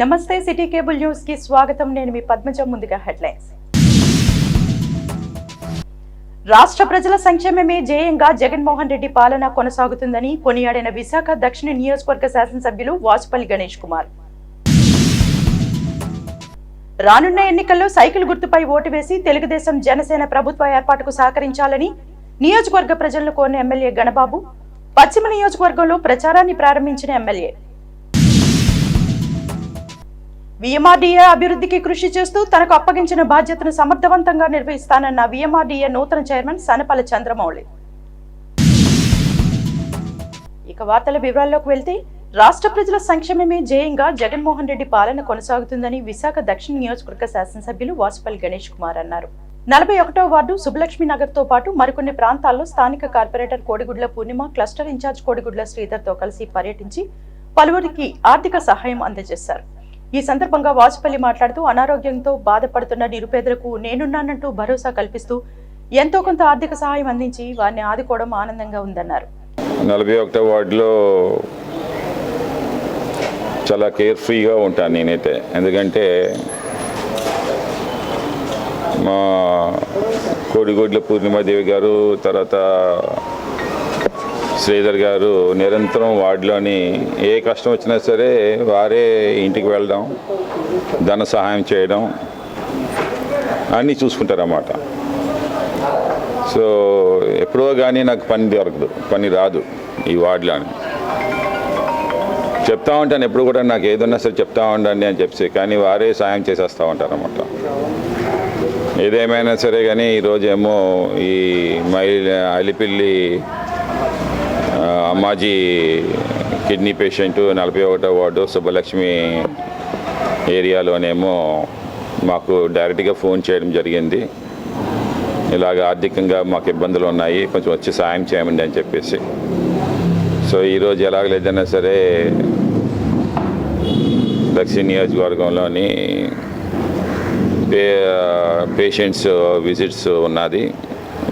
నమస్తే city cable news కి స్వాగతం. నేను మీ పద్మజ. ముందుగా హెడ్లైన్స్. రాష్ట్ర ప్రజల సంక్షేమమే ధ్యేయంగా జగన్మోహన్ రెడ్డి పాలన కొనసాగుతుందని కొనియాడిన విశాఖ దక్షిణ నియోజకవర్గ శాసనసభ్యులు వాసుపల్లి గణేష్ కుమార్. రానున్న ఎన్నికల్లో సైకిల్ గుర్తుపై ఓటు వేసి తెలుగుదేశం జనసేన ప్రభుత్వ ఏర్పాటుకు సహకరించాలని నియోజకవర్గ ప్రజలను కోరిన ఎమ్మెల్యే గణబాబు. పశ్చిమ నియోజకవర్గంలో ప్రచారాన్ని ప్రారంభించిన ఎమ్మెల్యే. విఎంఆర్డీఏ అభివృద్ధికి కృషి చేస్తూ తనకు అప్పగించిన బాధ్యతను సమర్థవంతంగా నిర్వహిస్తానన్న విఎంఆర్డీఏ నూతన చైర్మన్ సనపల చంద్రమౌళి. ఇక వార్తల వివరాల్లోకి వెళ్తే, రాష్ట్ర ప్రజల సంక్షేమమే ధ్యేయంగా జగన్మోహన్ రెడ్డి పాలన కొనసాగుతుందని విశాఖ దక్షిణ నియోజకవర్గ శాసనసభ్యులు వాసుపల్లి గణేష్ కుమార్ అన్నారు. 41వ వార్డు సుబ్బలక్ష్మి నగర్ తో పాటు మరికొన్ని ప్రాంతాల్లో స్థానిక కార్పొరేటర్ కోడిగుడ్ల పూర్ణిమ, క్లస్టర్ ఇన్ఛార్జ్ కోడిగుడ్ల శ్రీధర్ తో కలిసి పర్యటించి పలువురికి ఆర్థిక సహాయం అందజేశారు. ఈ సందర్భంగా వాసుపల్లి మాట్లాడుతూ, అనారోగ్యంతో బాధపడుతున్న నిరుపేదలకు నేనున్నానంటూ భరోసా కల్పిస్తూ ఎంతో కొంత ఆర్థిక సహాయం అందించి వారిని ఆదుకోవడం ఆనందంగా ఉందన్నారు. 41వ వార్డులో చాలా కేర్ఫ్రీగా ఉంటాను నేనైతే. ఎందుకంటే మా కోడిగుడ్ల పూర్ణిమాదేవి గారు, తర్వాత శ్రీధర్ గారు నిరంతరం వార్డులోని ఏ కష్టం వచ్చినా సరే వారే ఇంటికి వెళ్ళడం, ధన సహాయం చేయడం అన్నీ చూసుకుంటారన్నమాట. సో ఎప్పుడో కానీ నాకు పని రాదు ఈ వార్డులోని. చెప్తా ఉంటాను ఎప్పుడు కూడా, నాకు ఏదన్నా సరే చెప్తా ఉండండి అని చెప్పి, కానీ వారే సాయం చేసేస్తూ ఉంటారన్నమాట. ఏదేమైనా సరే కానీ ఈరోజేమో ఈ అలిపిల్లి అమ్మాజీ కిడ్నీ పేషెంట్ 41వ వార్డు సుబ్బలక్ష్మి ఏరియాలోనేమో మాకు డైరెక్ట్గా ఫోన్ చేయడం జరిగింది. ఇలాగ ఆర్థికంగా మాకు ఇబ్బందులు ఉన్నాయి, కొంచెం వచ్చి సాయం చేయమండి అని చెప్పేసి. సో ఈరోజు ఎలాగ లేదన్నా సరే దక్షిణ నియోజకవర్గంలోని పేషెంట్స్ విజిట్స్ ఉన్నది.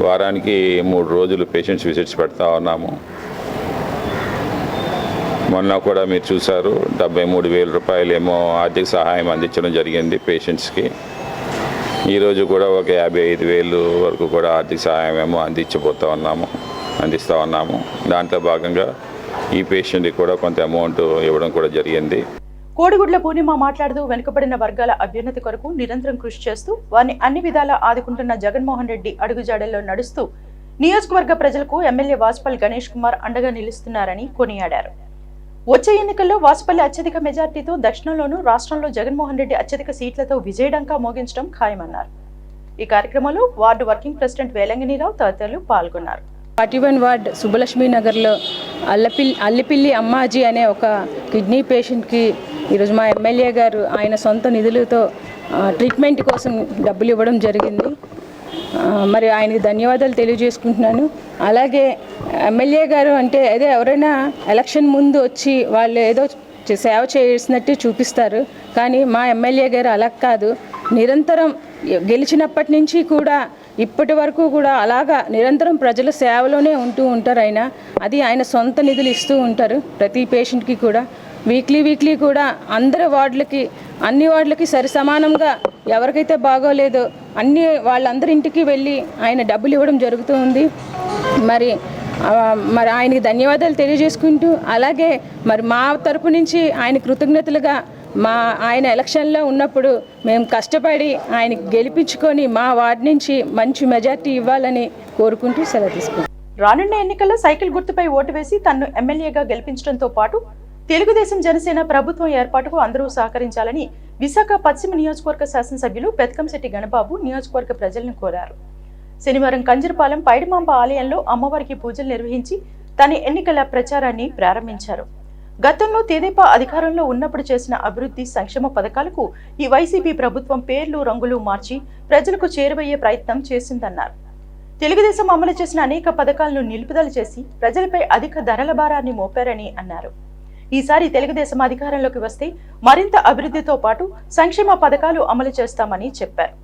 వారానికి 3 రోజులు పేషెంట్స్ విజిట్స్ పెడతా ఉన్నాము. మొన్న కూడా మీరు చూసారు, 73,000 రూపాయలు ఏమో ఆర్థిక సహాయం అందించడం జరిగింది పేషెంట్స్కి. ఈరోజు కూడా ఒక 55,000 వరకు కూడా ఆర్థిక సహాయం ఏమో అందిస్తూ ఉన్నాము. దాంట్లో భాగంగా ఈ పేషెంట్కి కూడా కొంత అమౌంట్ ఇవ్వడం కూడా జరిగింది. కోడిగుడ్ల పూర్ణిమ మాట్లాడుతూ, వెనుకబడిన వర్గాల అభ్యున్నతి కొరకు నిరంతరం కృషి చేస్తూ వారిని అన్ని విధాలా ఆదుకుంటున్న జగన్మోహన్ రెడ్డి అడుగుజాడల్లో నడుస్తూ నియోజకవర్గ ప్రజలకు ఎమ్మెల్యే వాసుపల్లి గణేష్ కుమార్ అండగా నిలుస్తున్నారని కొనియాడారు. వచ్చే ఎన్నికల్లో వాసుపల్లి అత్యధిక మెజార్టీతో దక్షిణంలోనూ రాష్ట్రంలో జగన్మోహన్ రెడ్డి అత్యధిక సీట్లతో విజయడంకా మోగించడం ఖాయమన్నారు. ఈ కార్యక్రమంలో వార్డు వర్కింగ్ ప్రెసిడెంట్ వేలంగినిరావు తదితరులు పాల్గొన్నారు. 41 వార్డ్ సుబ్బలక్ష్మి నగర్లో అల్లిపిల్లి అమ్మాజీ అనే ఒక కిడ్నీ పేషెంట్కి ఈరోజు మా ఎమ్మెల్యే గారు ఆయన సొంత నిధులతో ట్రీట్మెంట్ కోసం డబ్బులు ఇవ్వడం జరిగింది. మరి ఆయనకి ధన్యవాదాలు తెలియజేసుకుంటున్నాను. అలాగే ఎమ్మెల్యే గారు అంటే ఏదో ఎవరైనా ఎలక్షన్ ముందు వచ్చి వాళ్ళు ఏదో సేవ చేసినట్టు చూపిస్తారు, కానీ మా ఎమ్మెల్యే గారు అలా కాదు. నిరంతరం గెలిచినప్పటి నుంచి కూడా ఇప్పటి వరకు కూడా అలాగా నిరంతరం ప్రజల సేవలోనే ఉంటూ ఉంటారు. ఆయన సొంత నిధులు ఇస్తూ ఉంటారు ప్రతి పేషెంట్కి కూడా. వీక్లీ కూడా అన్ని వార్డులకి సరి సమానంగా ఎవరికైతే బాగోలేదో వాళ్ళందరి ఇంటికి వెళ్ళి ఆయన డబ్బులు ఇవ్వడం జరుగుతూ ఉంది. మరి ఆయనకి ధన్యవాదాలు తెలియజేసుకుంటూ, అలాగే మరి మా తరపు నుంచి ఆయన కృతజ్ఞతలుగా ఆయన ఎలక్షన్లో ఉన్నప్పుడు మేము కష్టపడి ఆయనకి గెలిపించుకొని మా వార్డు నుంచి మంచి మెజార్టీ ఇవ్వాలని కోరుకుంటూ సెలవు తీసుకుంటాం. రానున్న ఎన్నికల్లో సైకిల్ గుర్తుపై ఓటు వేసి తనను ఎమ్మెల్యేగా గెలిపించడంతో పాటు తెలుగుదేశం జనసేన ప్రభుత్వం ఏర్పాటుకు అందరూ సహకరించాలని విశాఖ పశ్చిమ నియోజకవర్గ శాసనసభ్యులు పెతకంశెట్టి గణబాబు నియోజకవర్గ ప్రజలను కోరారు. శనివారం కంజరపాలెం పైడిమాంబ ఆలయంలో అమ్మవారికి పూజలు నిర్వహించి తన ఎన్నికల ప్రచారాన్ని ప్రారంభించారు. గతంలో తెదేపా అధికారంలో ఉన్నప్పుడు చేసిన అభివృద్ధి సంక్షేమ పథకాలకు ఈ వైసీపీ ప్రభుత్వం పేర్లు రంగులు మార్చి ప్రజలకు చేరువయ్యే ప్రయత్నం చేసిందన్నారు. తెలుగుదేశం అమలు చేసిన అనేక పథకాలను నిలుపుదల చేసి ప్రజలపై అధిక ధరల భారాన్ని మోపారని అన్నారు. ఈసారి తెలుగుదేశం అధికారంలోకి వస్తే మరింత అభివృద్ధితో పాటు సంక్షేమ పథకాలు అమలు చేస్తామని చెప్పారు.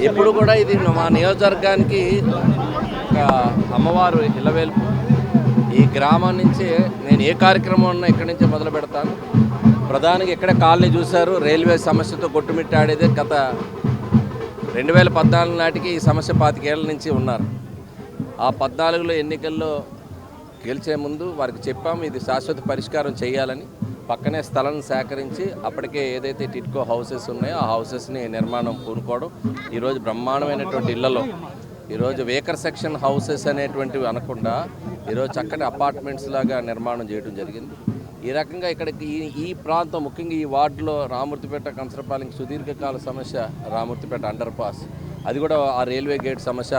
ఎప్పుడు కూడా ఇది మా నియోజకవర్గానికి ఒక అమ్మవారు ఇళ్ళవేల్పు. ఈ గ్రామం నుంచి నేను ఏ కార్యక్రమం ఉన్నా ఇక్కడి నుంచి మొదలు పెడతాను. ప్రధానంగా ఇక్కడే కాలనీ చూశారు, రైల్వే సమస్యతో కొట్టుమిట్టాడేది. గత 2014 నాటికి ఈ సమస్య 25 ఏళ్ల నుంచి ఉన్నారు. ఆ 14లో ఎన్నికల్లో గెలిచే ముందు వారికి చెప్పాము ఇది శాశ్వత పరిష్కారం చేయాలని. పక్కనే స్థలం సేకరించి అప్పటికే ఏదైతే టిట్కో హౌసెస్ ఉన్నాయో ఆ హౌసెస్ని నిర్మాణం పూనుకోవడం. ఈరోజు బ్రహ్మాండమైనటువంటి ఇళ్లలో ఈరోజు వేకర్ సెక్షన్ హౌసెస్ అనేటువంటివి అనకుండా ఈరోజు చక్కటి అపార్ట్మెంట్స్ లాగా నిర్మాణం చేయడం జరిగింది. ఈ రకంగా ఇక్కడికి ఈ ప్రాంతం ముఖ్యంగా ఈ వార్డులో రామూర్తిపేట కంచరపాలెంకి సుదీర్ఘకాల సమస్య రామూర్తిపేట అండర్ పాస్, అది కూడా ఆ రైల్వే గేట్ సమస్య.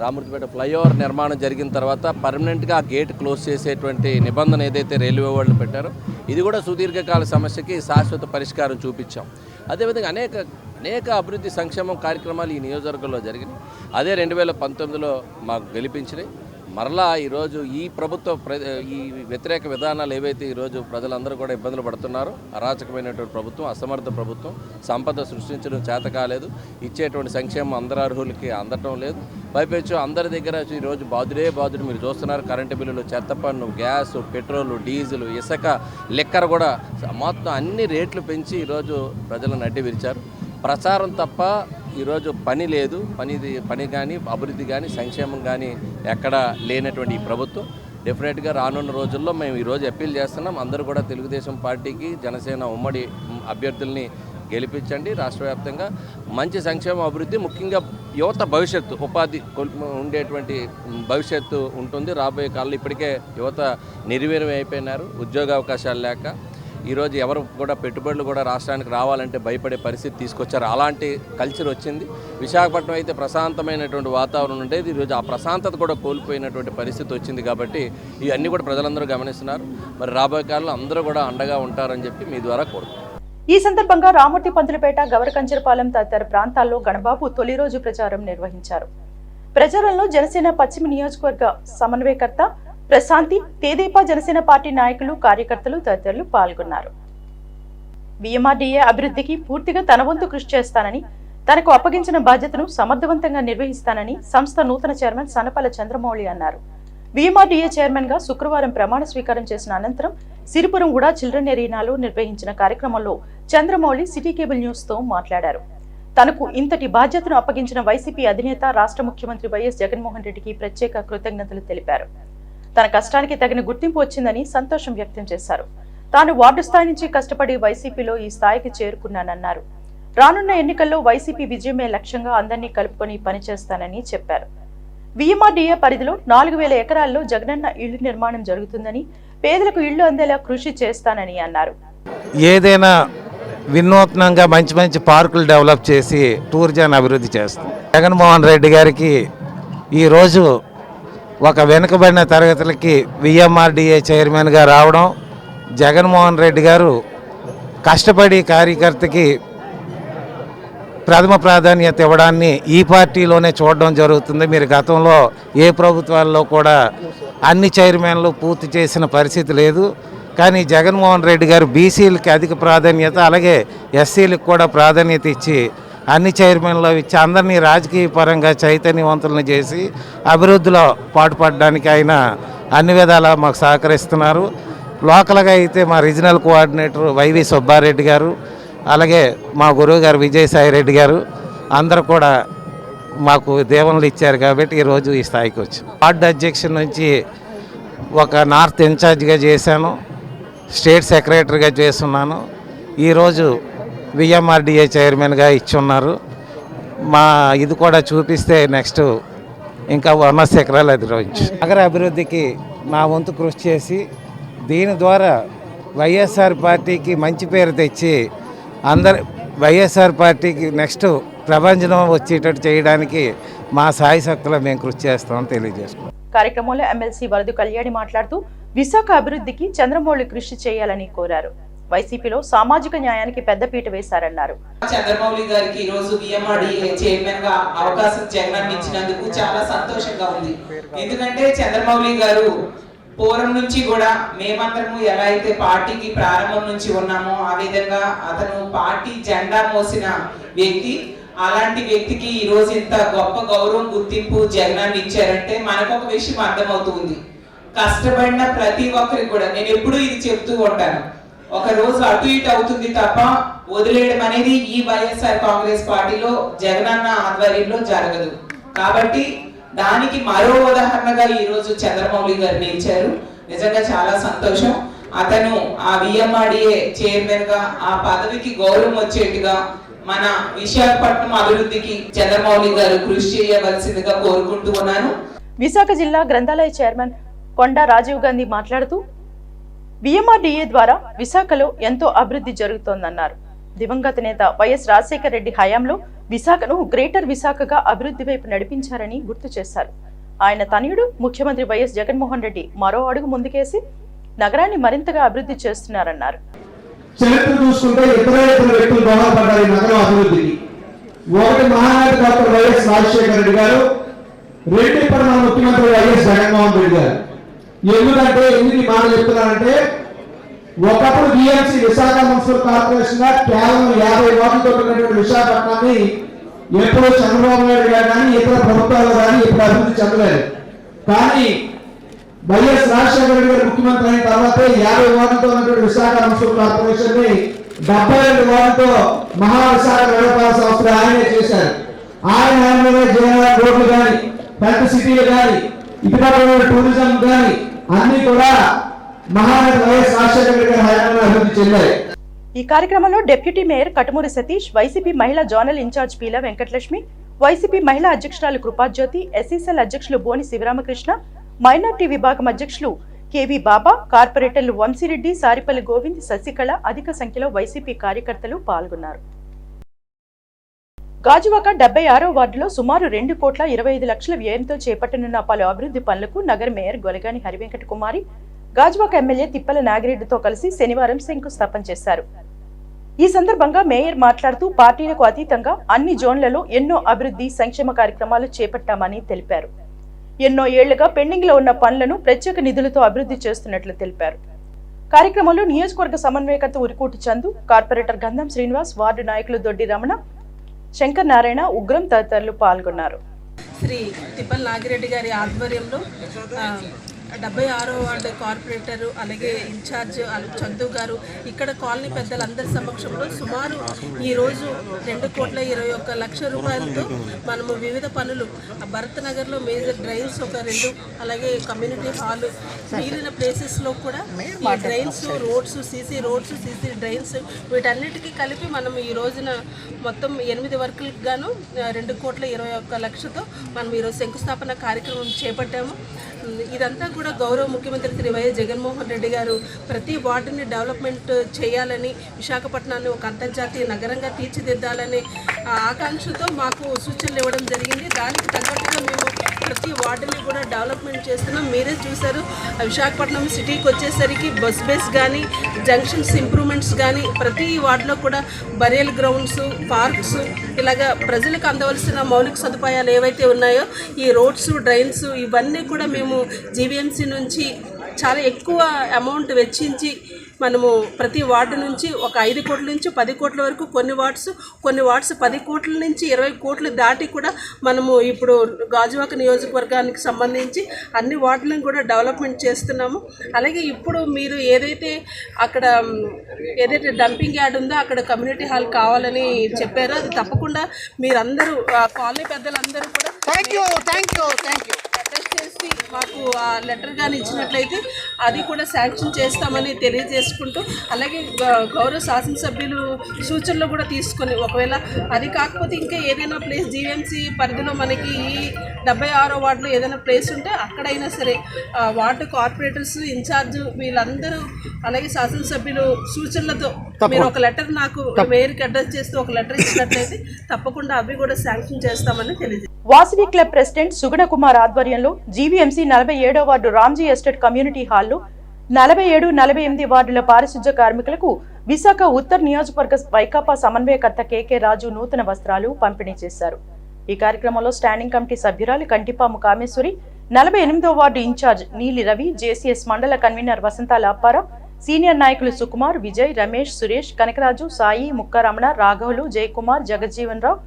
రామూర్తిపేట ఫ్లైఓవర్ నిర్మాణం జరిగిన తర్వాత పర్మనెంట్గా ఆ గేట్ క్లోజ్ చేసేటువంటి నిబంధన ఏదైతే రైల్వే వాళ్ళు పెట్టారో ఇది కూడా సుదీర్ఘకాల సమస్యకి శాశ్వత పరిష్కారం చూపించాం. అదేవిధంగా అనేక అభివృద్ధి సంక్షేమం కార్యక్రమాలు ఈ నియోజకవర్గంలో జరిగినాయి. అదే 2019లో మాకు గెలిపించినాయి. మరలా ఈరోజు ఈ ఈ వ్యతిరేక విధానాలు ఏవైతే ఈరోజు ప్రజలందరూ కూడా ఇబ్బందులు పడుతున్నారో, అరాచకమైనటువంటి ప్రభుత్వం, అసమర్థ ప్రభుత్వం, సంపద సృష్టించడం చేత కాలేదు, ఇచ్చేటువంటి సంక్షేమం అందరి అర్హులకి అందటం లేదు. పైపెచ్చు అందరి దగ్గర ఈరోజు బాధుడు మీరు చూస్తున్నారు. కరెంటు బిల్లులు, చెత్త పన్ను, గ్యాస్, పెట్రోలు, డీజిల్, ఇసుక, లిక్కర్ కూడా మొత్తం అన్ని రేట్లు పెంచి ఈరోజు ప్రజలను అడ్డి విరిచారు. ప్రచారం తప్ప ఈరోజు పని లేదు. పని కానీ అభివృద్ధి కానీ సంక్షేమం కానీ ఎక్కడా లేనటువంటి ఈ ప్రభుత్వం డెఫినెట్గా రానున్న రోజుల్లో మేము ఈరోజు అప్పీల్ చేస్తున్నాం. అందరూ కూడా తెలుగుదేశం పార్టీకి, జనసేన ఉమ్మడి అభ్యర్థుల్ని గెలిపించండి. రాష్ట్ర వ్యాప్తంగా మంచి సంక్షేమ అభివృద్ధి, ముఖ్యంగా యువత భవిష్యత్తు, ఉపాధి ఉండేటువంటి భవిష్యత్తు ఉంటుంది రాబోయే కాలంలో. ఇప్పటికే యువత నిర్వీర్యం అయిపోయినారు, ఉద్యోగ అవకాశాలు లేక. ఈరోజు ఎవరు కూడా పెట్టుబడులు కూడా రాష్ట్రానికి రావాలంటే భయపడే పరిస్థితి తీసుకొచ్చారు. అలాంటి కల్చర్ వచ్చింది. విశాఖపట్నం అయితే ప్రశాంతమైనటువంటి వాతావరణం ఉండేది. ఈరోజు ఆ ప్రశాంతత కూడా కోల్పోయినటువంటి పరిస్థితి వచ్చింది. కాబట్టి ఇవన్నీ కూడా ప్రజలందరూ గమనిస్తున్నారు. మరి రాబోయే కాలంలో అందరూ కూడా అండగా ఉంటారని చెప్పి మీ ద్వారా కోరుతున్నాను. ఈ సందర్భంగా రామూర్తి పంతులపేట, గవరకంచరపాలెం తదితర ప్రాంతాల్లో గణబాబు తొలి రోజు ప్రచారం నిర్వహించారు. ప్రచారంలో జనసేన పశ్చిమ నియోజకవర్గ సమన్వయకర్త ప్రశాంతి, తెదేపా జనసేన పార్టీ నాయకులు, కార్యకర్తలు తదితరులు పాల్గొన్నారు. విఎంఆర్డీఏ అభివృద్ధికి పూర్తిగా తన వంతు కృషి చేస్తానని, తనకు అప్పగించిన బాధ్యతను సమర్థవంతంగా నిర్వహిస్తానని సంస్థ నూతన చైర్మన్ సనపాల చంద్రమౌళి అన్నారు. విఎంఆర్డీఏ చైర్మన్ గా శుక్రవారం ప్రమాణ స్వీకారం చేసిన అనంతరం సిరిపురంగూడ చిల్డ్రన్ ఎరీనాలో నిర్వహించిన కార్యక్రమంలో చంద్రమౌళి సిటీ కేబుల్ న్యూస్ తో మాట్లాడారు. తనకు ఇంతటి బాధ్యతను అప్పగించిన వైసీపీ అధినేత, రాష్ట్ర ముఖ్యమంత్రి వైఎస్ జగన్మోహన్ రెడ్డికి ప్రత్యేక కృతజ్ఞతలు తెలిపారు. తన కష్టానికి తగిన గుర్తింపు వచ్చిందని సంతోషం వ్యక్తం చేశారు. తాను వార్డు స్థాయి నుంచి కష్టపడి వైసీపీలో ఈ స్థాయికి చేరుకున్నానన్నారు. రానున్న ఎన్నికల్లో వైసీపీ విజయమే లక్ష్యంగా అందరినీ కలుపుకొని పనిచేస్తానని చెప్పారు. విఎంఆర్డీఏ పరిధిలో 4000 ఎకరాల్లో జగనన్న ఇళ్ల నిర్మాణం జరుగుతుందని, పేదలకు ఇళ్లు అందేలా కృషి చేస్తానని అన్నారు. ఏదైనా వినూత్నంగా మంచి పార్కులు డెవలప్ చేసి టూరిజం అభివృద్ధి చేస్తాం. జగన్మోహన్ రెడ్డి గారికి ఈరోజు ఒక వెనుకబడిన తరగతులకి విఎంఆర్డీఏ చైర్మన్గా రావడం, జగన్మోహన్ రెడ్డి గారు కష్టపడి కార్యకర్తకి ప్రథమ ప్రాధాన్యత ఇవ్వడాన్ని ఈ పార్టీలోనే చూడడం జరుగుతుంది. మీరు గతంలో ఏ ప్రభుత్వాల్లో కూడా అన్ని చైర్మన్లు పూర్తి చేసిన పరిస్థితి లేదు. కానీ జగన్మోహన్ రెడ్డి గారు బీసీలకి అధిక ప్రాధాన్యత, అలాగే ఎస్సీలకు కూడా ప్రాధాన్యత ఇచ్చి అన్ని చైర్మన్లో ఇచ్చి అందరినీ రాజకీయ పరంగా చైతన్యవంతులను చేసి అభివృద్ధిలో పాటుపడడానికి ఆయన అన్ని విధాలా మాకు సహకరిస్తున్నారు. లోకల్గా అయితే మా రీజనల్ కోఆర్డినేటర్ వైవి సుబ్బారెడ్డి గారు, అలాగే మా గురువు గారు విజయసాయిరెడ్డి గారు అందరూ కూడా మాకు దీవెనలు ఇచ్చారు. కాబట్టి ఈరోజు ఈ స్థాయికి వచ్చాం. వార్డు అధ్యక్షుడి నుంచి ఒక నార్త్ ఇన్ఛార్జిగా చేశాను, స్టేట్ సెక్రటరీగా చేస్తున్నాను. ఈరోజు విఎంఆర్డీఏ చైర్మన్గా ఇచ్చున్నారు. మా ఇది కూడా చూపిస్తే నెక్స్ట్ ఇంకా 100 ఎకరాలు అధిరోహించు. నగర అభివృద్ధికి నా వంతు కృషి చేసి దీని ద్వారా వైఎస్ఆర్ పార్టీకి మంచి పేరు తెచ్చి వైఎస్ఆర్ పార్టీకి నెక్స్ట్ ప్రపంచం వచ్చేటట్టు చేయడానికి మా సాయి శక్తిలో మేము కృషి చేస్తామని తెలియజేస్తున్నాం. కార్యక్రమంలో ఎమ్మెల్సీ వరదు కళ్యాణి మాట్లాడుతూ విశాఖ అభివృద్ధికి చంద్రమౌళి కృషి చేయాలని కోరారు. వైసీపీలో సామాజిక న్యాయానికి పెద్దపీట వేశారన్నారు. చంద్రమౌళి గారికి ఈ రోజు విఎంఆర్డీఏ చైర్మన్ గా అవకాశం జగన్ ఇచ్చినందుకు చాలా సంతోషంగా ఉంది. ఎందుకంటే చంద్రమౌళి గారు పూర్వం నుంచి కూడా మేమందరము ఎలా అయితే పార్టీకి ప్రారంభం నుంచి ఉన్నామో ఆ విధంగా అతను పార్టీ జెండా మోసిన వ్యక్తి. అలాంటి వ్యక్తికి ఈ రోజు ఇంత గొప్ప గౌరవం గుర్తింపు జగనాన్ని ఇచ్చారంటే మనకు ఒక విషయం అర్థమవుతుంది. కష్టపడిన ప్రతి ఒక్కరికి కూడా నేను ఎప్పుడూ ఇది చెప్తూ ఉంటాను, ఒక రోజు అటు ఇటు అవుతుంది తప్ప వదిలేయడం అనేది ఈ వైఎస్ఆర్ కాంగ్రెస్ పార్టీలో జగనన్న ఆధ్వర్యంలో జరగదు. కాబట్టి దానికి మరో ఉదాహరణగా ఈ రోజు చంద్రమౌళి గారు నిలిచారు. నిజంగా చాలా సంతోషం. అతను ఆ విఎంఆర్డిఏ చైర్మన్ గా ఆ పదవికి గౌరవం వచ్చేట్టుగా మన విశాఖపట్నం అభివృద్ధికి చంద్రమౌళి గారు కృషి చేయవలసిందిగా కోరుకుంటూ ఉన్నాను. విశాఖ జిల్లా గ్రంథాలయ చైర్మన్ కొండా రాజీవ్ గాంధీ మాట్లాడుతూ విఎంఆర్డిఏ ద్వారా విశాఖలో ఎంతో అభివృద్ధి జరుగుతోందన్నారు. దివంగత నేత వైఎస్ రాజశేఖర రెడ్డి హయాంలో విశాఖను గ్రేటర్ విశాఖగా అభివృద్ధి వైపు నడిపించారని గుర్తు చేశారు. ఆయన తనయుడు ముఖ్యమంత్రి వైఎస్ జగన్మోహన్ రెడ్డి మరో అడుగు ముందుకేసి నగరాన్ని మరింతగా అభివృద్ధి చేస్తున్నారన్నారు. చరిత్ర చూసుకుంటే ఇతర వ్యక్తులు దోహదపడ్డారు ఈ నగరం అభివృద్ధికి. ఒకటి మహానాడు డాక్టర్ వైఎస్ రాజశేఖర రెడ్డి గారు, రెండు ఇప్పుడు మన ముఖ్యమంత్రి వైఎస్ జగన్మోహన్ రెడ్డి గారు. ఎందుకంటే ఎందుకు మాట చెప్తున్నారంటే ఒకప్పుడు బిఎంసి విశాఖ మున్సిపల్ కార్పొరేషన్ గా కేవలం 50 వార్డులతో ఉన్నటువంటి విశాఖపట్నాన్ని ఎప్పుడూ చంద్రబాబు నాయుడు గారు కానీ ఇతర ప్రభుత్వాలు కానీ ఇప్పుడు అభివృద్ధి చెందలేదు. కానీ వైఎస్ రాజశేఖర రెడ్డి గారు ముఖ్యమంత్రి అయిన తర్వాత 50 వార్డులతో ఉన్నటువంటి విశాఖ మున్సిపల్ కార్పొరేషన్ ని 72 వార్డులతో మహావిశాఖ నగరపాలక సంస్థ ఆయనే చేశారు. ఆయన రోడ్లు కానీ పెద్ద సిటీలు కానీ ఇతర టూరిజం కానీ అన్ని కూడా మహానేత వైఎస్ రాజశేఖర రెడ్డి గారి హయాంలో అభివృద్ధి చెందాయి. ఈ కార్యక్రమంలో deputy mayor Katumuri Satish, YCP మహిళా జోనల్ ఇన్ఛార్జ్ పీల వెంకటలక్ష్మి, వైసీపీ మహిళా అధ్యక్షురాలు కృపాజ్యోతి, ఎస్ఈసెల్ అధ్యక్షులు బోని శివరామకృష్ణ, మైనార్టీ విభాగం అధ్యక్షులు కేవీ బాబా, కార్పొరేటర్లు వంశీరెడ్డి, సారిపల్లి గోవింద్, శశికళ అధిక సంఖ్యలో వైసీపీ కార్యకర్తలు పాల్గొన్నారు. గాజువాక 76వ వార్డులో సుమారు 2,25,00,000 వ్యయంతో చేపట్టనున్న పలు అభివృద్ధి పనులకు నగర మేయర్ గొలగాని హరివెంకట కుమారి గాజువాక ఎమ్మెల్యే తిప్పల నాగిరెడ్డితో కలిసి శనివారం శంకుస్థాపన చేశారు. ఈ సందర్భంగా మేయర్ మాట్లాడుతూ పార్టీలకు అతీతంగా అన్ని జోన్లలో ఎన్నో అభివృద్ధి సంక్షేమ కార్యక్రమాలు చేపట్టామని తెలిపారు. ఎన్నో ఏళ్లుగా పెండింగ్ లో ఉన్న పనులను ప్రత్యేక నిధులతో అభివృద్ధి చేస్తున్నట్లు తెలిపారు. కార్యక్రమంలో నియోజకవర్గ సమన్వయకర్త ఉరికోటి చందు, కార్పొరేటర్ గంధం శ్రీనివాస్, వార్డు నాయకులు దొడ్డి రమణ, శంకర్ నారాయణ, ఉగ్రం తదితరులు పాల్గొన్నారు. శ్రీ తిప్పల నాగిరెడ్డి గారి ఆధ్వర్యంలో 76వ వార్డు కార్పొరేటర్ అలాగే ఇన్ఛార్జ్ చందు గారు ఇక్కడ కాలనీ పెద్దలందరి సమక్షంలో సుమారు ఈరోజు 2,21,00,000 రూపాయలతో మనము వివిధ పనులు భరత్ నగర్లో మేజర్ డ్రైన్స్ ఒక 2 అలాగే కమ్యూనిటీ హాల్ మిగిలిన ప్లేసెస్లో కూడా ఈ drains roads CC roads CC drains వీటన్నిటికీ కలిపి మనం ఈ రోజున మొత్తం 8 వర్కులకు గాను 2,21,00,000తో మనం ఈరోజు శంకుస్థాపన కార్యక్రమం చేపట్టాము. ఇదంతా కూడా గౌరవ ముఖ్యమంత్రి శ్రీ వైఎస్ జగన్మోహన్ రెడ్డి గారు ప్రతి వార్డుని డెవలప్మెంట్ చేయాలని, విశాఖపట్నాన్ని ఒక అంతర్జాతీయ నగరంగా తీర్చిదిద్దాలనే ఆకాంక్షతో మాకు సూచనలు ఇవ్వడం జరిగింది. దానికి తగ్గట్టుగా మేము ప్రతి వార్డుని కూడా డెవలప్మెంట్ చేస్తున్నాం. మీరే చూసారు, విశాఖపట్నం సిటీకి వచ్చేసరికి బస్ బేస్ కానీ జంక్షన్స్ ఇంప్రూవ్మెంట్స్ కానీ ప్రతి వార్డులో కూడా బరియల్ గ్రౌండ్స్, పార్క్స్ ఇలాగా ప్రజలకు అందవలసిన మౌలిక సదుపాయాలు ఏవైతే ఉన్నాయో ఈ రోడ్స్, డ్రైన్స్ ఇవన్నీ కూడా మేము జీవీఎంసీ నుంచి చాలా ఎక్కువ అమౌంట్ వెచ్చించి మనము ప్రతి వార్డు నుంచి ఒక 5 కోట్ల నుంచి 10 కోట్ల వరకు కొన్ని వార్డ్స్ 10 కోట్ల నుంచి 20 కోట్లు దాటి కూడా మనము ఇప్పుడు గాజువాక నియోజకవర్గానికి సంబంధించి అన్ని వార్డులను కూడా డెవలప్మెంట్ చేస్తున్నాము. అలాగే ఇప్పుడు మీరు ఏదైతే డంపింగ్ యార్డ్ ఉందో అక్కడ కమ్యూనిటీ హాల్ కావాలని చెప్పారో అది తప్పకుండా మీరందరూ కాలనీ పెద్దలందరూ కూడా అటెస్ట్ చేసి మాకు ఆ లెటర్ కానీ ఇచ్చినట్లయితే అది కూడా శాంక్షన్ చేస్తామని తెలియజేసుకుంటూ, అలాగే గౌరవ శాసనసభ్యులు సూచనలు కూడా తీసుకొని ఒకవేళ అది కాకపోతే ఇంకా ఏదైనా ప్లేస్ జీవీఎంసీ పరిధిలో మనకి ఈ 76వ వార్డులో ఏదైనా ప్లేస్ ఉంటే అక్కడైనా సరే వార్డు కార్పొరేటర్స్, ఇన్ఛార్జ్ వీళ్ళందరూ అలాగే శాసనసభ్యులు సూచనలతో మీరు ఒక లెటర్ నాకు మేయర్కి అడ్రస్ చేస్తూ ఒక లెటర్ ఇచ్చినట్లయితే తప్పకుండా అవి కూడా శాంక్షన్ చేస్తామని తెలియజేస్తారు. వాసవి క్లబ్ ప్రెసిడెంట్ సుగుణ కుమార్ ఆధ్వర్యంలో జీవీఎంసీ 47వ వార్డు రామ్జీ ఎస్టేట్ కమ్యూనిటీ హాల్లో 47, 48 వార్డుల పారిశుధ్య కార్మికులకు విశాఖ ఉత్తర్ నియోజకవర్గ వైకాపా సమన్వయకర్త కేకే రాజు నూతన వస్త్రాలు పంపిణీ చేశారు. ఈ కార్యక్రమంలో స్టాండింగ్ కమిటీ సభ్యురాలు కంటిపాము కామేశ్వరి, 48వ వార్డు ఇన్ఛార్జ్ నీలి రవి, జేసీఎస్ మండల కన్వీనర్ వసంతాల అప్పారావు, సీనియర్ నాయకులు సుకుమార్, విజయ్, రమేష్, సురేష్, కనకరాజు, సాయి, ముక్కారమణ, రాఘవులు, జయకుమార్, జగజ్జీవన్ రావు,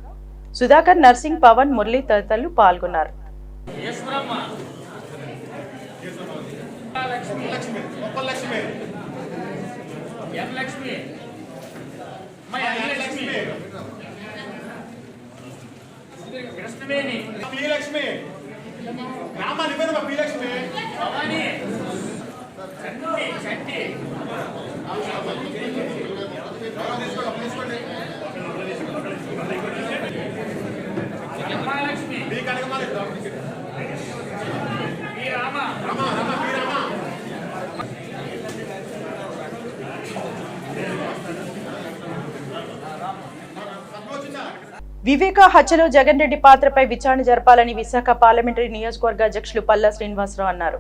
సుధాకర్, నర్సింగ్, పవన్, మురళి తదితరులు పాల్గొన్నారు. వివేక హత్యలో జగన్ రెడ్డి పాత్రపై విచారణ జరపాలని విశాఖ పార్లమెంటరీ నియోజకవర్గ అధ్యక్షులు పల్లా శ్రీనివాసరావు అన్నారు.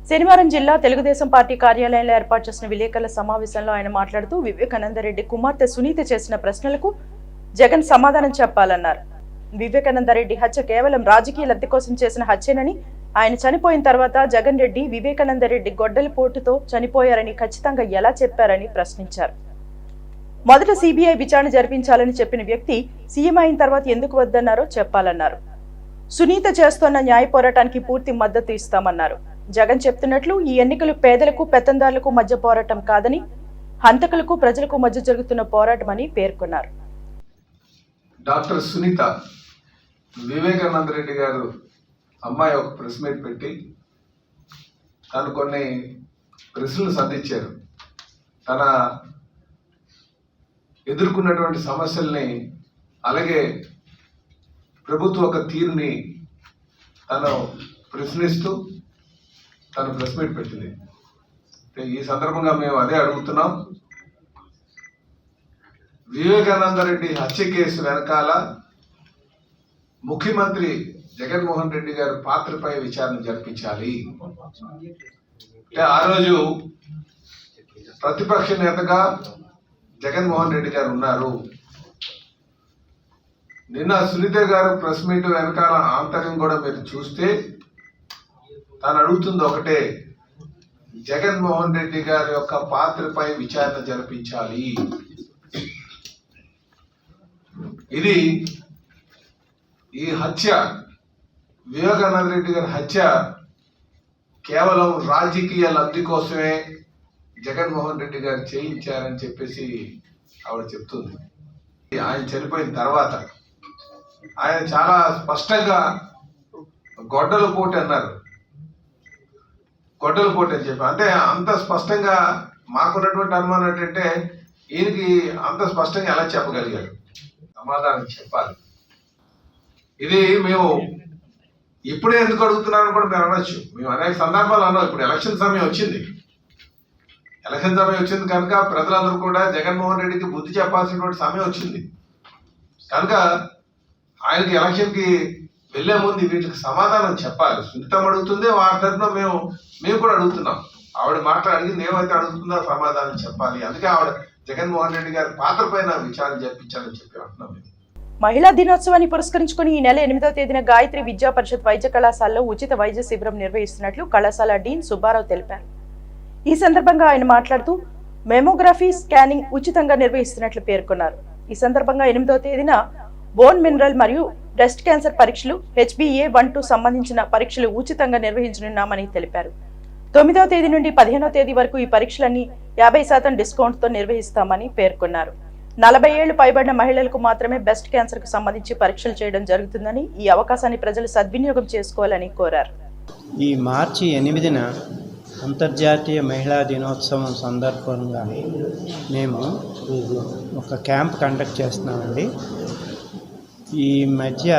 శనివారం జిల్లా తెలుగుదేశం పార్టీ కార్యాలయంలో ఏర్పాటు చేసిన విలేకరుల సమావేశంలో ఆయన మాట్లాడుతూ వివేకానందరెడ్డి కుమార్తె సునీత చేసిన ప్రశ్నలకు జగన్ సమాధానం చెప్పాలన్నారు. వివేకానందరెడ్డి హత్య కేవలం రాజకీయ లబ్ధి కోసం చేసిన హత్యేనని, ఆయన చనిపోయిన తర్వాత జగన్ రెడ్డి వివేకానందరెడ్డి గొడ్డలి పోటుతో చనిపోయారని ఖచ్చితంగా ఎలా చెప్పారని ప్రశ్నించారు. మొదట సిబిఐ విచారణ జరిపించాలని చెప్పిన వ్యక్తి సీఎం అయిన తర్వాత ఎందుకు వద్దన్నారో చెప్పాలన్నారు. సునీత చేస్తున్న న్యాయ పోరాటానికి పూర్తి మద్దతు ఇస్తామన్నారు. జగన్ చెప్తున్నట్లు ఈ ఎన్నికలు పేదలకు పెత్తందారులకు మధ్య పోరాటం కాదని, హంతకులకు ప్రజలకు మధ్య జరుగుతున్న పోరాటం అని పేర్కొన్నారు. డాక్టర్ సునీత వివేకానంద రెడ్డి గారు అమ్మాయి ఒక ప్రెస్ మీట్ పెట్టి తను కొన్ని ప్రశ్నలు సంధించారు. తన ఎదుర్కొన్నటువంటి సమస్యల్ని, అలాగే ప్రభుత్వ ఒక తీరుని తను ప్రశ్నిస్తూ తను ప్రెస్ మీట్ పెట్టింది. ఈ సందర్భంగా మేము అదే అడుగుతున్నాం. వివేకానంద రెడ్డి హత్య కేసు వెనకాల ముఖ్యమంత్రి జగన్మోహన్ రెడ్డి గారి పాత్రపై విచారణ జరిపించాలి. ఆ రోజు ప్రతిపక్ష నేతగా జగన్మోహన్ రెడ్డి గారు ఉన్నారు. నిన్న సునీత గారు ప్రెస్ మీట్ వెనకాల ఆంతర్యం కూడా మీరు చూస్తే తాను అడుగుతుంది ఒకటే, జగన్మోహన్ రెడ్డి గారి యొక్క పాత్రపై విచారణ జరిపించాలి. ఇది ఈ హత్య, వివేకానంద రెడ్డి గారి హత్య కేవలం రాజకీయ లబ్ధి కోసమే జగన్మోహన్ రెడ్డి గారు చేయించారని చెప్పేసి ఆవిడ చెప్తుంది. ఆయన చనిపోయిన తర్వాత ఆయన చాలా స్పష్టంగా గొడ్డల పోటు అన్నారు. గొడ్డల పోటు అని చెప్పి, అంటే అంత స్పష్టంగా మాకున్నటువంటి అనుమానం ఏంటంటే ఈయనకి అంత స్పష్టంగా ఎలా చెప్పగలిగారు? సమాధానం చెప్పాలి. ఇది మేము ఇప్పుడే ఎందుకు అడుగుతున్నారని కూడా మేము అనొచ్చు. మేము అనేక సందర్భాలు అన్నాం. ఇప్పుడు ఎలక్షన్ సమయం వచ్చింది కనుక ప్రజలందరూ కూడా జగన్మోహన్ రెడ్డికి బుద్ధి చెప్పాల్సినటువంటి సమయం వచ్చింది కనుక ఆయనకి ఎలక్షన్కి వెళ్లే ముందు వీటికి సమాధానం చెప్పాలి. సునీతం అడుగుతుంది, వారి తరఫున మేము కూడా అడుగుతున్నాం. ఆవిడ అడిగింది ఏమైతే అడుగుతుందో సమాధానం చెప్పాలి. అందుకే ఆవిడ జగన్మోహన్ రెడ్డి గారి పాత్ర పైన విచారణ జరిపించాలని చెప్పి అంటున్నాం. మహిళా దినోత్సవాన్ని పురస్కరించుకుని ఈ నెల 8వ తేదీన గాయత్రి విద్యా పరిషత్ వైద్య కళాశాలలో ఉచిత వైద్య శిబిరం నిర్వహిస్తున్నట్లు కళాశాల డీన్ సుబ్బారావు తెలిపారు. ఈ సందర్భంగా ఆయన మాట్లాడుతూ మెమోగ్రఫీ స్కానింగ్ ఉచితంగా నిర్వహిస్తున్నట్లు పేర్కొన్నారు. ఈ సందర్భంగా 8వ తేదీన బోన్ మినరల్ మరియు బ్రెస్ట్ క్యాన్సర్ పరీక్షలు, HbA1-2 సంబంధించిన పరీక్షలు ఉచితంగా నిర్వహించనున్నామని తెలిపారు. 9వ తేదీ నుండి 15వ తేదీ వరకు ఈ పరీక్షలన్నీ 50% డిస్కౌంట్తో నిర్వహిస్తామని పేర్కొన్నారు. 40 ఏళ్లు పైబడిన మహిళలకు మాత్రమే బ్రెస్ట్ క్యాన్సర్ కు సంబంధించి పరీక్షలు చేయడం జరుగుతుందని, ఈ అవకాశాన్ని ప్రజలు సద్వినియోగం చేసుకోవాలని కోరారు. ఈ మార్చి 8న అంతర్జాతీయ మహిళా దినోత్సవం సందర్భంగా మేము ఒక క్యాంప్ కండక్ట్ చేస్తున్నామండి. ఈ మధ్య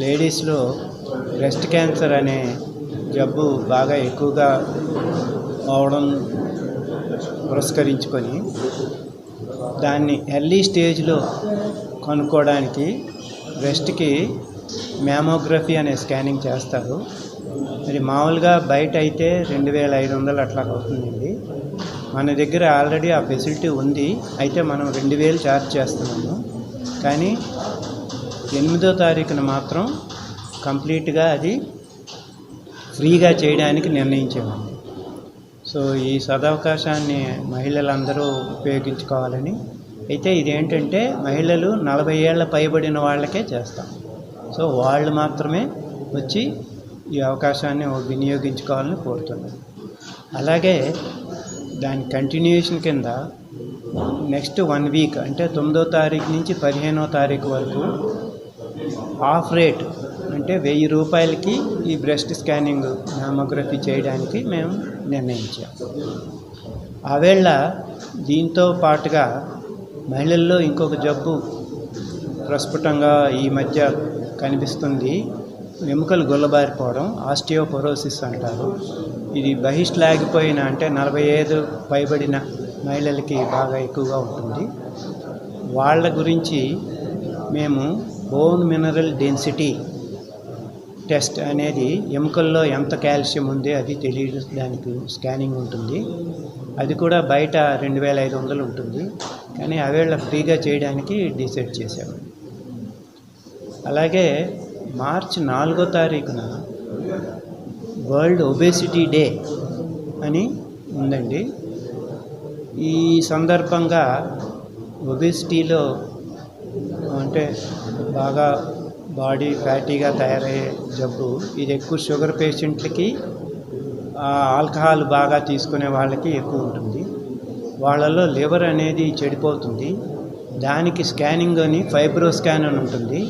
లేడీస్లో బ్రెస్ట్ క్యాన్సర్ అనే జబ్బు బాగా ఎక్కువగా అవడం పురస్కరించుకొని దాన్ని ఎర్లీ స్టేజ్లో కనుక్కోవడానికి బ్రెస్ట్కి మ్యామోగ్రఫీ అనే స్కానింగ్ చేస్తారు. మరి మామూలుగా బయట అయితే 2500 అట్లా అవుతుందండి. మన దగ్గర ఆల్రెడీ ఆ ఫెసిలిటీ ఉంది. అయితే మనం 2000 ఛార్జ్ చేస్తున్నాము. కానీ 8వ తారీఖున మాత్రం కంప్లీట్గా అది ఫ్రీగా చేయడానికి నిర్ణయించామండి. సో ఈ సదవకాశాన్ని మహిళలందరూ ఉపయోగించుకోవాలని అయితే ఇదేంటంటే మహిళలు 40 ఏళ్ల పైబడిన వాళ్ళకే చేస్తాం. సో వాళ్ళు మాత్రమే వచ్చి ఈ అవకాశాన్ని వినియోగించుకోవాలని కోరుతున్నాను. అలాగే దాని కంటిన్యూషన్ కింద నెక్స్ట్ 1 వీక్ అంటే 9వ తారీఖు నుంచి 15వ తారీఖు వరకు ఆఫ్ రేట్ అంటే 1000 రూపాయలకి ఈ బ్రెస్ట్ స్కానింగ్ మ్యామోగ్రఫీ చేయడానికి మేము నిర్ణయించాం. ఆవేళ దీంతో పాటుగా మహిళల్లో ఇంకొక జబ్బు ప్రస్ఫుటంగా ఈ మధ్య కనిపిస్తుంది. ఎముకలు గుల్లబారిపోవడం, ఆస్టియోపోరోసిస్ అంటారు. ఇది బహిష్లాగిపోయిన అంటే 45 పైబడిన మహిళలకి బాగా ఎక్కువగా ఉంటుంది. వాళ్ళ గురించి మేము బోన్ మినరల్ డెన్సిటీ టెస్ట్ అనేది ఎముకల్లో ఎంత కాల్షియం ఉంది అది తెలియడానికి స్కానింగ్ ఉంటుంది. అది కూడా బయట 2500 ఉంటుంది, కానీ అవేళ ఫ్రీగా చేయడానికి డిసైడ్ చేసాము. అలాగే మార్చి 4వ తారీఖున వరల్డ్ ఒబేసిటీ డే అని ఉందండి. ఈ సందర్భంగా ఒబేసిటీలో అంటే బాగా బాడీ ఫ్యాటీగా తయారయ్యే జబ్బు, ఇది ఎక్కువ షుగర్ పేషెంట్లకి, ఆల్కహాల్ బాగా తీసుకునే వాళ్ళకి ఎక్కువ ఉంటుంది. వాళ్ళలో లివర్ అనేది చెడిపోతుంది. దానికి స్కానింగ్ అని ఫైబ్రో స్కాన్ అని ఉంటుంది.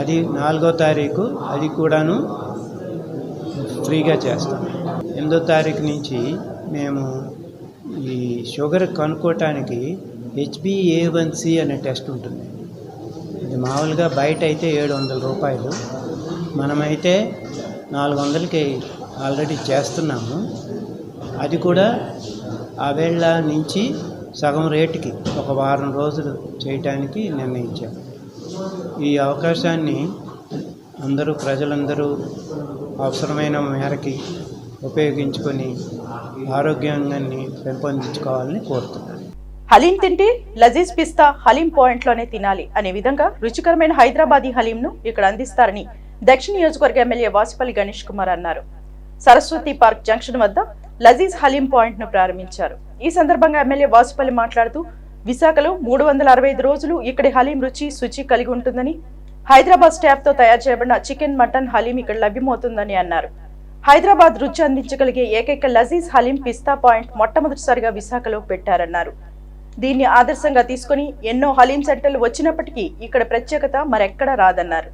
అది 4వ తారీఖు, అది కూడాను ఫ్రీగా చేస్తాం. 8వ తారీఖు నుంచి మేము ఈ షుగర్ కనుక్కోవటానికి HbA1c అనే టెస్ట్ ఉంటుంది. ఇది మామూలుగా బయట అయితే 700 రూపాయలు, మనమైతే 400కి ఆల్రెడీ చేస్తున్నాము. అది కూడా ఆవేళ నుంచి సగం రేటుకి ఒక వారం రోజులు చేయటానికి నిర్ణయించాము. ఈ అవకాశాన్ని ప్రజలందరూ అవసరమైన మేరకి ఉపయోగించుకొని ఆరోగ్యాన్ని పెంపొందించుకోవాలని కోరుతున్నాను. హలీం తింటే లజీజ్ పిస్తా హలీం పాయింట్లోనే తినాలి అనే విధంగా రుచికరమైన హైదరాబాదీ హలీంను ఇక్కడ అందిస్తారని దక్షిణ నియోజకవర్గ ఎమ్మెల్యే వాసుపల్లి గణేష్ కుమార్ అన్నారు. సరస్వతి పార్క్ జంక్షన్ వద్ద లజీజ్ హలీం పాయింట్ ను ప్రారంభించారు. ఈ సందర్భంగా ఎమ్మెల్యే వాసుపల్లి మాట్లాడుతూ విశాఖలో 365 రోజులు ఇక్కడి హలీం రుచి శుచి కలిగి ఉంటుందని, హైదరాబాద్ స్టాఫ్ తో తయారు చేయబడిన చికెన్, మటన్ హలీం ఇక్కడ లభ్యమవుతుందని అన్నారు. హైదరాబాద్ రుచి అందించగలిగే ఏకైక లజీజ్ హలీం పిస్తా పాయింట్ మొట్టమొదటిసారిగా విశాఖలో పెట్టారన్నారు. దీన్ని ఆదర్శంగా తీసుకుని ఎన్నో హలీం సెంటర్లు వచ్చినప్పటికీ ఇక్కడ ప్రత్యేకత మరెక్కడా రాదన్నారు.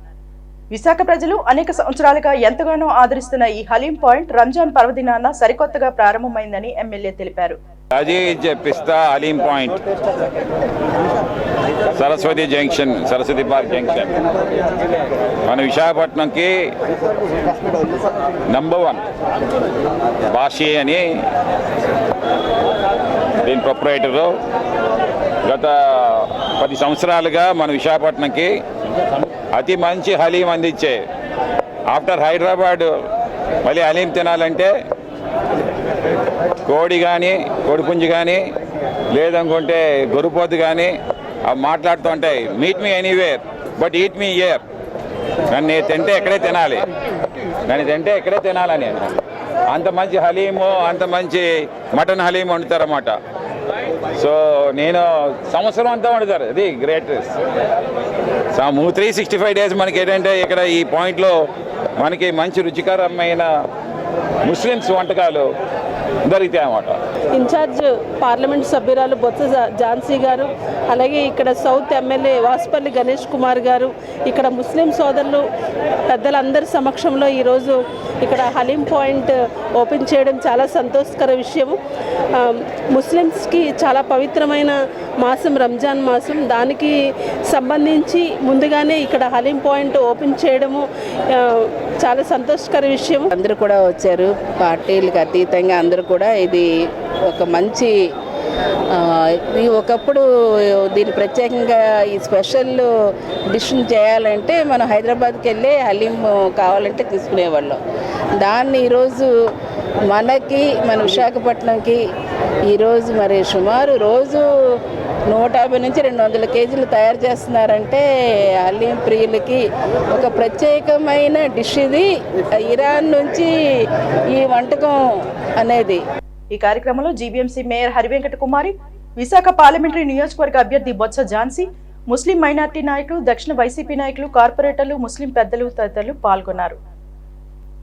విశాఖ ప్రజలు అనేక సంవత్సరాలుగా ఎంతగానో ఆదరిస్తున్న ఈ హలీం పాయింట్ రంజాన్ పర్వదినాన సరికొత్తగా ప్రారంభమైందని ఎమ్మెల్యే తెలిపారు. Lazeez Pista Haleem point Saraswati park junction మన విశాఖపట్నంకి నంబర్ 1 బాషి అని దీని ప్రొపరేటరు. గత 10 సంవత్సరాలుగా మన విశాఖపట్నంకి అతి మంచి హలీం అందించే, ఆఫ్టర్ హైదరాబాద్ మళ్ళీ హలీం తినాలంటే కోడి కానీ, కోడిపుంజి కానీ, లేదనుకుంటే గొర్రెపోతు కానీ అవి మాట్లాడుతూ ఉంటాయి. Meet me anywhere but eat me year. నన్ను తింటే ఎక్కడే తినాలి, తినాలని అంత మంచి హలీము, అంత మంచి మటన్ హలీం వండుతారన్నమాట. సో నేను సంవత్సరం అంతా వండుతారు. అది గ్రేట్. 365 days మనకి ఏంటంటే ఇక్కడ ఈ పాయింట్లో మనకి మంచి రుచికరమైన ముస్లిమ్స్ వంటకాలు దొరుకుతాయి అన్నమాట. ఇన్ఛార్జ్ పార్లమెంట్ సభ్యురాలు బొత్స ఝాన్సీ గారు, అలాగే ఇక్కడ సౌత్ ఎమ్మెల్యే వాసుపల్లి గణేష్ కుమార్ గారు, ఇక్కడ ముస్లిం సోదరులు పెద్దలందరి సమక్షంలో ఈరోజు ఇక్కడ హలీం పాయింట్ ఓపెన్ చేయడం చాలా సంతోషకర విషయం. ముస్లిమ్స్కి చాలా పవిత్రమైన మాసం రంజాన్ మాసం, దానికి సంబంధించి ముందుగానే ఇక్కడ హలీం పాయింట్ ఓపెన్ చేయడము చాలా సంతోషకర విషయం. అందరూ కూడా వచ్చారు, పార్టీలకు అతీతంగా అందరూ కూడా. ఇది ఒక మంచి ఒకప్పుడు దీన్ని ప్రత్యేకంగా ఈ స్పెషల్ డిష్ని చేయాలంటే మనం హైదరాబాద్కి వెళ్ళి హలీం కావాలంటే తీసుకునేవాళ్ళం. దాన్ని ఈరోజు మన విశాఖపట్నంకి ఈరోజు మరి సుమారు రోజు 150 నుంచి 200 కేజీలు తయారు చేస్తున్నారంటే హలీం ప్రియులకి ఒక ప్రత్యేకమైన డిష్ ఇది. ఇరాన్ నుంచి ఈ వంటకం అనేది. ఈ కార్యక్రమంలో జీబీఎంసీ మేయర్ హరివెంకట కుమారి, విశాఖ పార్లమెంటరీ నియోజకవర్గ అభ్యర్థి బొత్స ఝాన్సీ, ముస్లిం మైనార్టీ నాయకులు, దక్షిణ వైసీపీ నాయకులు, కార్పొరేటర్లు, ముస్లిం పెద్దలు తదితరులు పాల్గొన్నారు.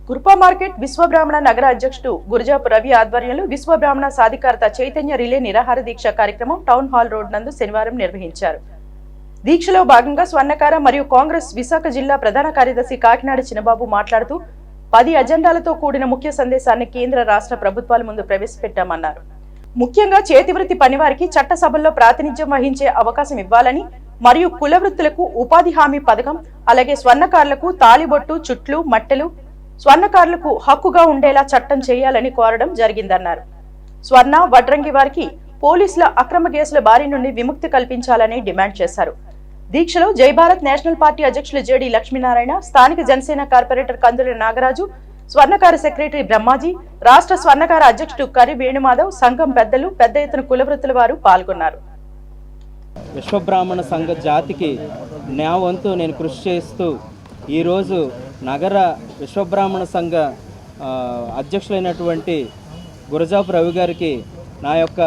కుర్పా మార్కెట్ విశ్వబ్రాహ్మణ నగర అధ్యక్షుడు గురజాపు రవి ఆధ్వర్యంలో విశ్వబ్రాహ్మణ సాధికారత చైతన్య రిలే నిరాహార దీక్ష కార్యక్రమం టౌన్ హాల్ రోడ్ నందు శనివారం నిర్వహించారు. దీక్షలో భాగంగా స్వర్ణకార మరియు కాంగ్రెస్ విశాఖ జిల్లా ప్రధాన కార్యదర్శి కాకినాడ చిన్నబాబు మాట్లాడుతూ 10 అజెండాలతో కూడిన ముఖ్య సందేశాన్ని కేంద్ర రాష్ట్ర ప్రభుత్వాల ముందు ప్రవేశపెట్టామన్నారు. ముఖ్యంగా చేతివృత్తి పనివారికి చట్టసభల్లో ప్రాతినిధ్యం వహించే అవకాశం ఇవ్వాలని మరియు కుల వృత్తులకు ఉపాధి హామీ పథకం, అలాగే స్వర్ణకారులకు తాలిబొట్టు, చుట్లు, మట్టెలు స్వర్ణకారులకు హక్కుగా ఉండేలా చట్టం చేయాలని కోరడం జరిగిందన్నారు. స్వర్ణ, వడ్రంగి వారికి పోలీసుల అక్రమ కేసుల బారి నుండి విముక్తి కల్పించాలని డిమాండ్ చేశారు. దీక్షలో జై భారత్ నేషనల్ పార్టీ అధ్యక్షులు జేడి లక్ష్మీనారాయణ, స్థానిక జనసేన కార్పొరేటర్ కందుల నాగరాజు, స్వర్ణకార సెక్రటరీ బ్రహ్మాజీ, రాష్ట్ర స్వర్ణకార అధ్యక్షుడు కరి వేణుమాధవ్, సంఘం పెద్దలు, పెద్ద ఎత్తున కుల వృత్తుల వారు పాల్గొన్నారు. విశ్వబ్రాహ్మణ సంఘ జాతికి నా వంతు నేను కృషి చేస్తూ ఈరోజు నగర విశ్వబ్రాహ్మణ సంఘ అధ్యక్షులైనటువంటి గురజాపు రవి గారికి నా యొక్క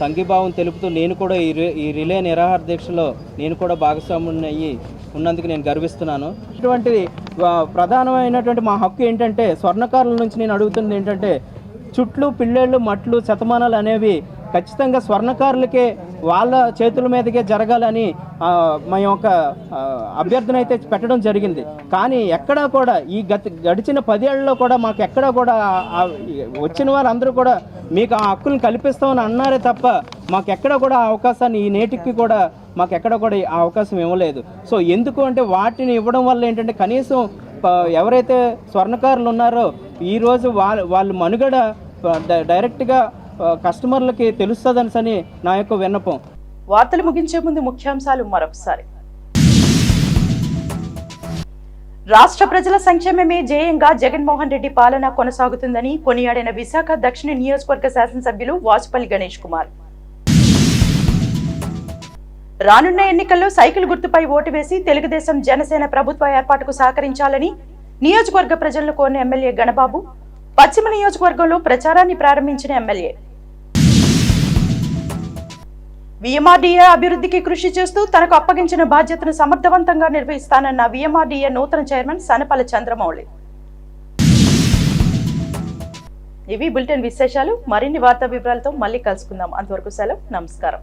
సంఘీభావం తెలుపుతూ నేను కూడా ఈ రిలే నిరాహార దీక్షలో నేను కూడా భాగస్వాముని అయ్యి ఉన్నందుకు నేను గర్విస్తున్నాను. ఇటువంటి ప్రధానమైనటువంటి మా హక్కు ఏంటంటే, స్వర్ణకారుల నుంచి నేను అడుగుతుంది ఏంటంటే, చుట్లు, పిళ్ళేళ్ళు, మట్లు, శతమానాలు అనేవి ఖచ్చితంగా స్వర్ణకారులకే వాళ్ళ చేతుల మీదకే జరగాలని మా యొక్క అభ్యర్థన అయితే పెట్టడం జరిగింది. కానీ ఎక్కడా కూడా ఈ గడిచిన 10 ఏళ్లలో కూడా మాకు ఎక్కడా కూడా వచ్చిన వాళ్ళందరూ కూడా మీకు ఆ హక్కులను కల్పిస్తామని అన్నారే తప్ప మాకు ఎక్కడ కూడా ఆ అవకాశాన్ని ఈ నేటికి కూడా మాకు ఎక్కడ కూడా ఆ అవకాశం ఇవ్వలేదు. సో ఎందుకు అంటే వాటిని ఇవ్వడం వల్ల ఏంటంటే కనీసం ఎవరైతే స్వర్ణకారులు ఉన్నారో ఈరోజు వాళ్ళ మనుగడ డైరెక్ట్గా కస్టమర్లకి తెలుస్తుందనిసని నా యొక్క విన్నపం. వార్తలు ముగించే ముందు ముఖ్యాంశాలు మరొకసారి. రాష్ట్ర ప్రజల సంక్షేమమే ధ్యేయంగా జగన్మోహన్ రెడ్డి పాలన కొనసాగుతుందని కొనియాడిన విశాఖ దక్షిణ నియోజకవర్గ శాసనసభ్యులు వాసుపల్లి గణేష్ కుమార్. రానున్న ఎన్నికల్లో సైకిల్ గుర్తుపై ఓటు వేసి తెలుగుదేశం జనసేన ప్రభుత్వ ఏర్పాటుకు సహకరించాలని నియోజకవర్గ ప్రజలను కోరిన ఎమ్మెల్యే గణబాబు. పశ్చిమ నియోజకవర్గంలో ప్రచారాన్ని ప్రారంభించిన ఎమ్మెల్యే. విఎంఆర్డీఏ అభివృద్ధికి కృషి చేస్తూ తనకు అప్పగించిన బాధ్యతను సమర్థవంతంగా నిర్వహిస్తానన్న విఎంఆర్డీఏ నూతన చైర్మన్ సనపల చంద్రమౌళి. ఇవి బులెటిన్ విశేషాలు. మరిన్ని వార్తా వివరాలతో మళ్ళీ కలుసుకుందాం. అంతవరకు సెలవు. నమస్కారం.